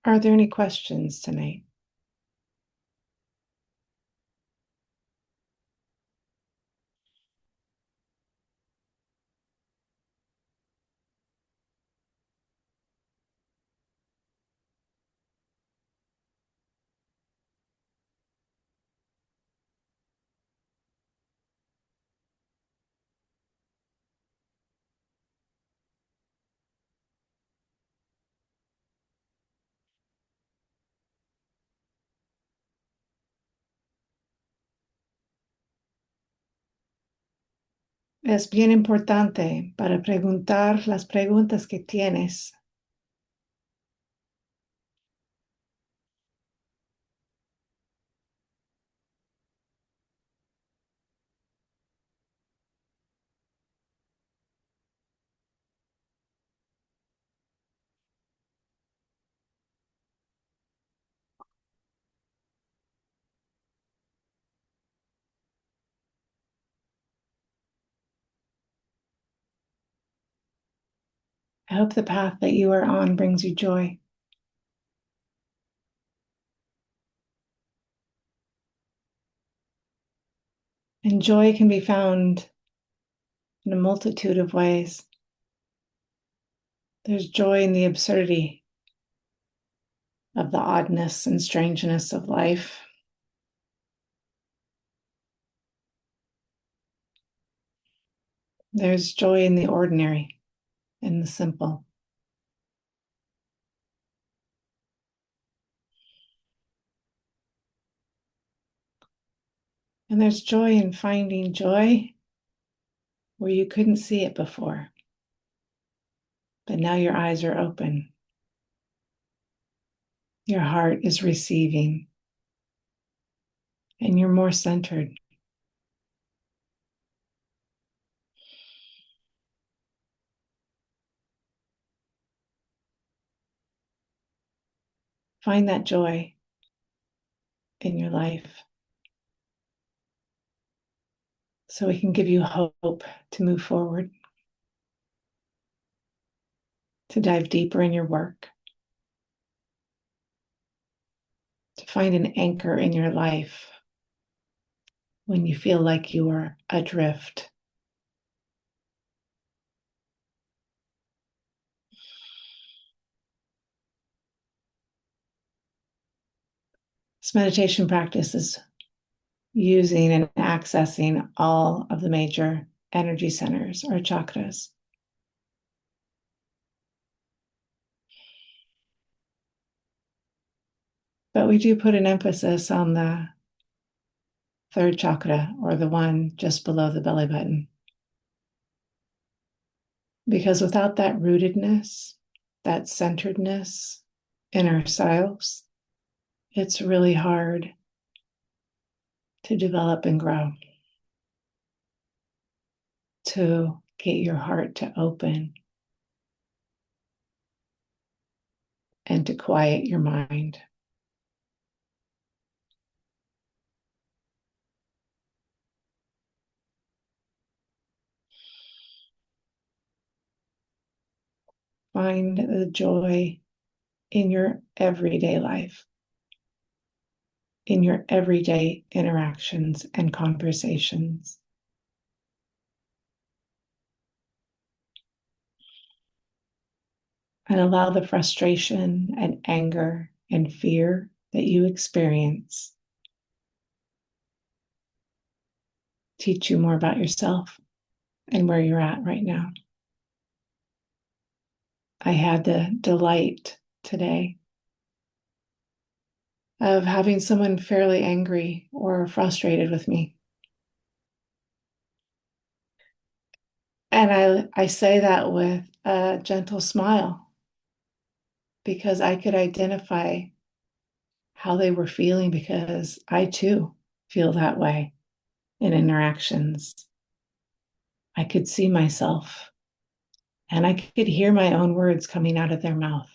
Are there any questions tonight? Es bien importante para preguntar las preguntas que tienes. I hope the path that you are on brings you joy. And joy can be found in a multitude of ways. There's joy in the absurdity of the oddness and strangeness of life. There's joy in the ordinary and the simple. And there's joy in finding joy where you couldn't see it before, but now your eyes are open. Your heart is receiving, and you're more centered. Find that joy in your life so it can give you hope to move forward, to dive deeper in your work, to find an anchor in your life when you feel like you are adrift. This meditation practice is using and accessing all of the major energy centers or chakras. But we do put an emphasis on the third chakra, or the one just below the belly button. Because without that rootedness, that centeredness in ourselves, it's really hard to develop and grow, to get your heart to open and to quiet your mind. Find the joy in your everyday life, in your everyday interactions and conversations. And allow the frustration and anger and fear that you experience teach you more about yourself and where you're at right now. I had the delight today of having someone fairly angry or frustrated with me. And I say that with a gentle smile because I could identify how they were feeling, because I too feel that way in interactions. I could see myself and I could hear my own words coming out of their mouth.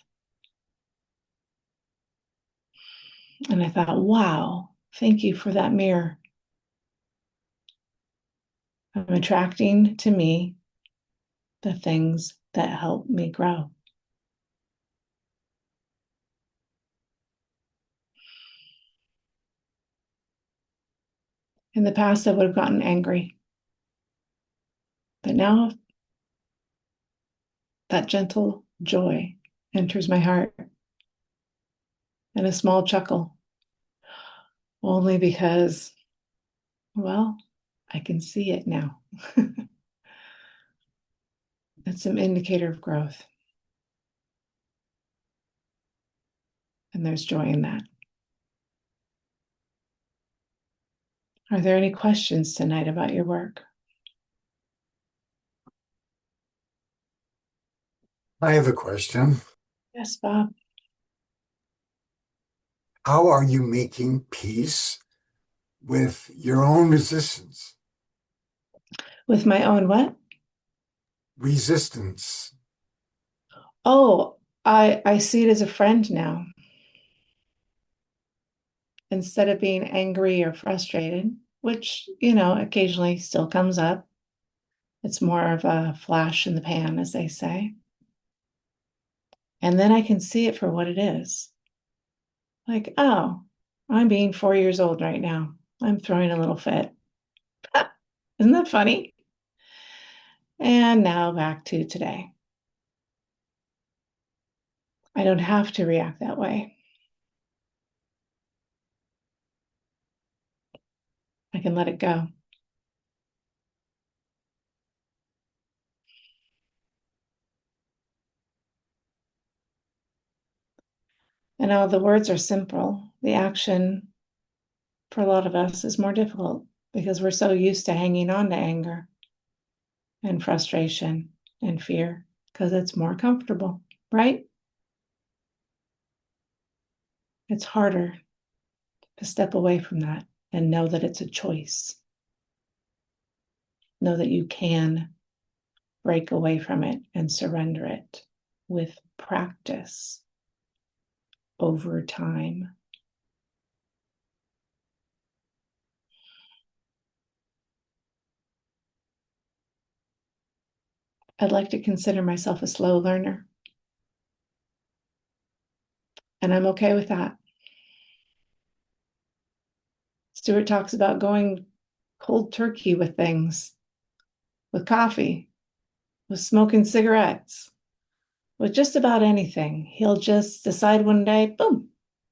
And I thought, wow, thank you for that mirror. I'm attracting to me the things that help me grow. In the past, I would have gotten angry. But now that gentle joy enters my heart and a small chuckle, only because, well, I can see it now. It's some indicator of growth. And there's joy in that. Are there any questions tonight about your work? I have a question. Yes, Bob. How are you making peace with your own resistance? With my own what? Resistance. Oh, I see it as a friend now. Instead of being angry or frustrated, which, occasionally still comes up. It's more of a flash in the pan, as they say. And then I can see it for what it is. Like, oh, I'm being 4 years old right now. I'm throwing a little fit. Isn't that funny? And now back to today. I don't have to react that way. I can let it go. And all the words are simple. The action for a lot of us is more difficult because we're so used to hanging on to anger and frustration and fear because it's more comfortable, right? It's harder to step away from that and know that it's a choice. Know that you can break away from it and surrender it with practice over time. I'd like to consider myself a slow learner, and I'm okay with that. Stuart talks about going cold turkey with things, with coffee, with smoking cigarettes, with just about anything. He'll just decide one day, boom,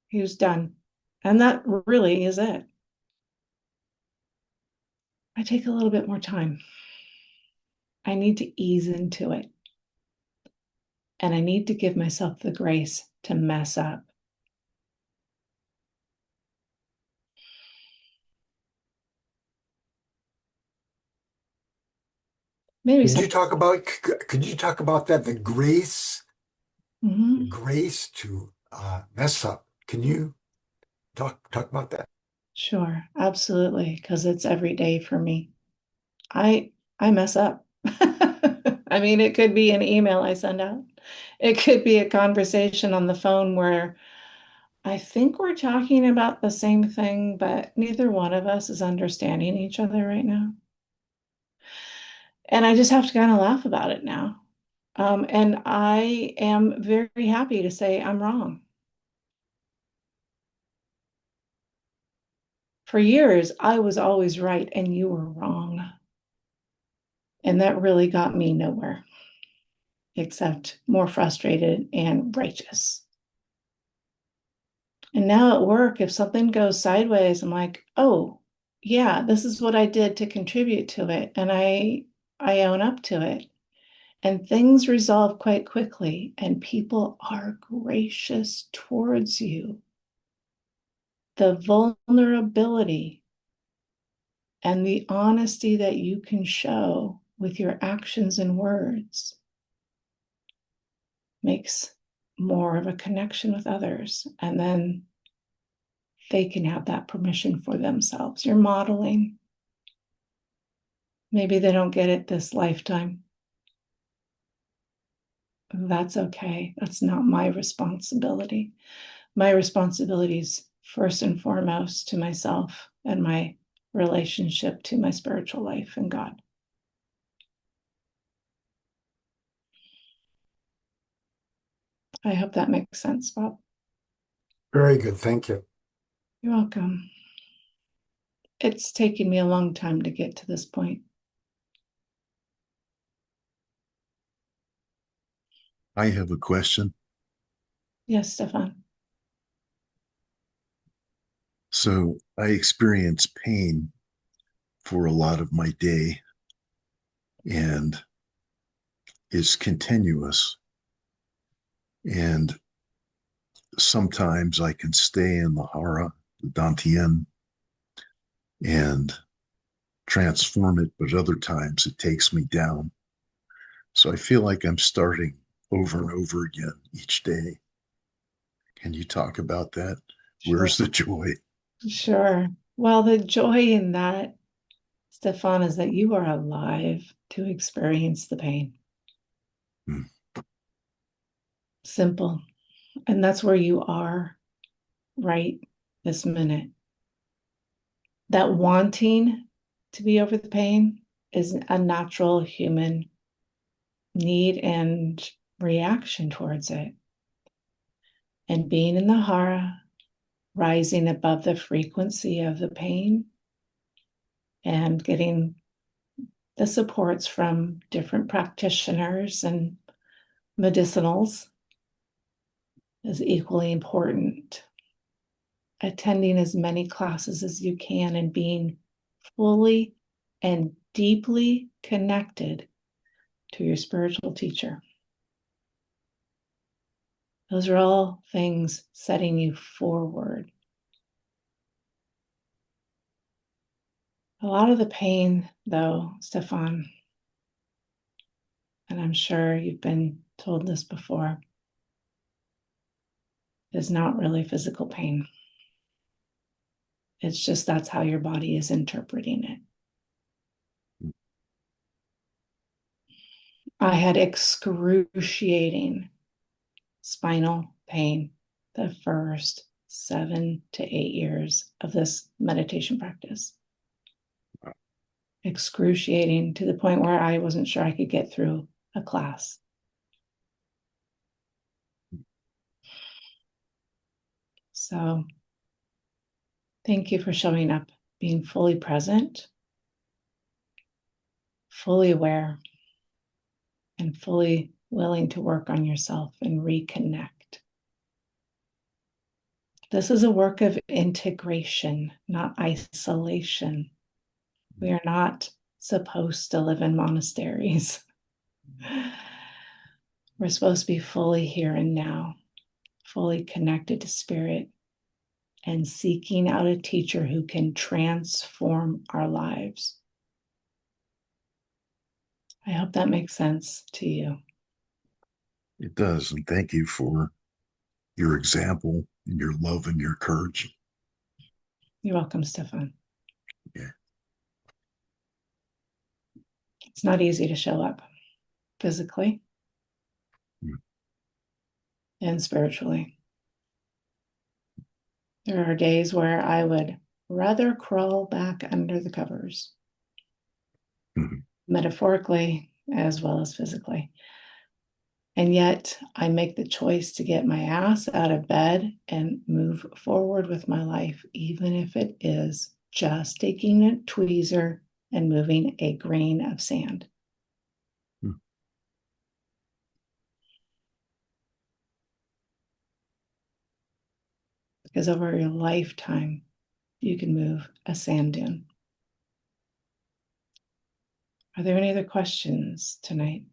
he was done. And that really is it. I take a little bit more time. I need to ease into it. And I need to give myself the grace to mess up. Maybe Could some. you talk about could you talk about that? The Mhm. grace to mess up. Can you talk about that? Sure, absolutely, because it's every day for me. I mess up. I mean, it could be an email I send out. It could be a conversation on the phone where I think we're talking about the same thing, but neither one of us is understanding each other right now. And I just have to kind of laugh about it now. And I am very happy to say I'm wrong. For years, I was always right and you were wrong. And that really got me nowhere, except more frustrated and righteous. And now at work, if something goes sideways, I'm like, oh, yeah, this is what I did to contribute to it. And I own up to it. And things resolve quite quickly, and people are gracious towards you. The vulnerability and the honesty that you can show with your actions and words makes more of a connection with others. And then they can have that permission for themselves. You're modeling. Maybe they don't get it this lifetime. That's okay. That's not my responsibility. My responsibility is first and foremost to myself and my relationship to my spiritual life and God. I hope that makes sense, Bob. Very good. Thank you. You're welcome. it's taken me a long time to get to this point. I have a question. Yes, Stefan. So I experience pain for a lot of my day and it's continuous. And sometimes I can stay in the hara, the dantian, and transform it, but other times it takes me down. So I feel like I'm starting over and over again each day. Can you talk about that? Sure. Where's the joy? Sure. Well, the joy in that, Stefan, is that you are alive to experience the pain. Hmm. Simple. And that's where you are right this minute. That wanting to be over the pain is a natural human need and reaction towards it. And being in the hara, rising above the frequency of the pain and getting the supports from different practitioners and medicinals is equally important. Attending as many classes as you can and being fully and deeply connected to your spiritual teacher. Those are all things setting you forward. A lot of the pain, though, Stefan, and I'm sure you've been told this before, is not really physical pain. It's just that's how your body is interpreting it. I had excruciating spinal pain the first 7 to 8 years of this meditation practice. Excruciating to the point where I wasn't sure I could get through a class. So, thank you for showing up, being fully present, fully aware, and fully willing to work on yourself and reconnect. This is a work of integration, not isolation. We are not supposed to live in monasteries. We're supposed to be fully here and now, fully connected to spirit, and seeking out a teacher who can transform our lives. I hope that makes sense to you. It does. And thank you for your example and your love and your courage. You're welcome, Stefan. Yeah. It's not easy to show up physically Mm. and spiritually. There are days where I would rather crawl back under the covers, Mhm. metaphorically as well as physically. And yet I make the choice to get my ass out of bed and move forward with my life, even if it is just taking a tweezer and moving a grain of sand. Mm. Because over your lifetime, you can move a sand dune. Are there any other questions tonight?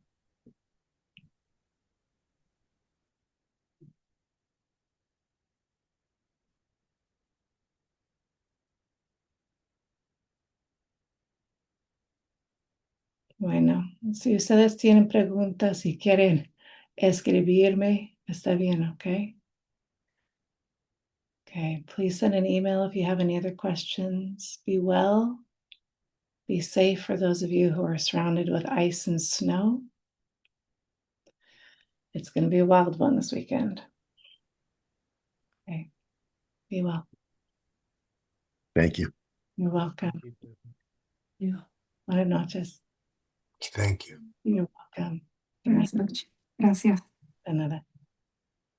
Bueno, si ustedes tienen preguntas, si quieren escribirme, está bien, okay? Okay, please send an email if you have any other questions. Be well. Be safe for those of you who are surrounded with ice and snow. It's going to be a wild one this weekend. Okay, be well. Thank you. You're welcome. Yeah. Buenas noches. Thank you. You're welcome. Buenas noches. Gracias. De nada.